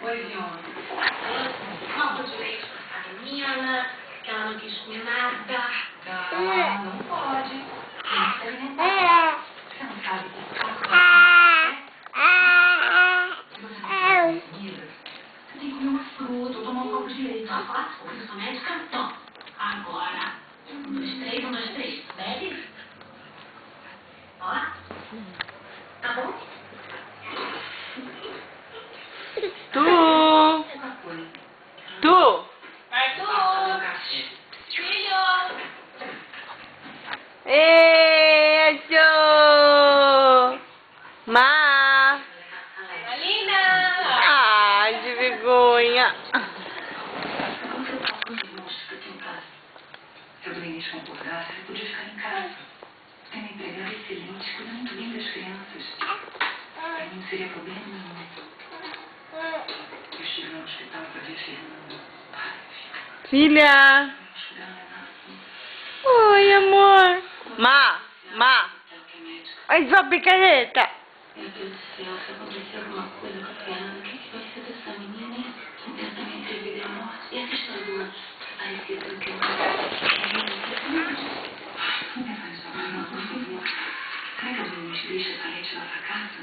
coisiona. Ela falta direito pra academia, que ela não quis comer nada. Não pode. Tem que se alimentar. Você não sabe que se você não come comida, você tem que comer uma fruta ou tomar um copo de leite. Só faz coisa, sua médica toma. Agora, 1, 2, 3, 1, 2, 3. Bebe. Ó. Tá bom? Tu! Arthur! Filho! Beijo! Má! Alina! Ai, de vergonha! Como você fala com os irmãos que aqui em casa? Se o Domingos concordasse, você podia ficar em casa. Tem uma empregada excelente, cuida muito bem das crianças. Pra mim não seria problema nenhum. Eu estive no hospital pra ver a Fernanda. Filha! Oi, amor! Má! Olha só a picareta! Meu Deus do céu, se acontecer alguma coisa com a Fernanda, o que vai ser dessa menina, hein? Um pensamento de vida e morte. E essa história do lance parecida com o que eu não pensar nisso agora, não, por favor. Será que a Domingos deixa a Salete na nossa casa?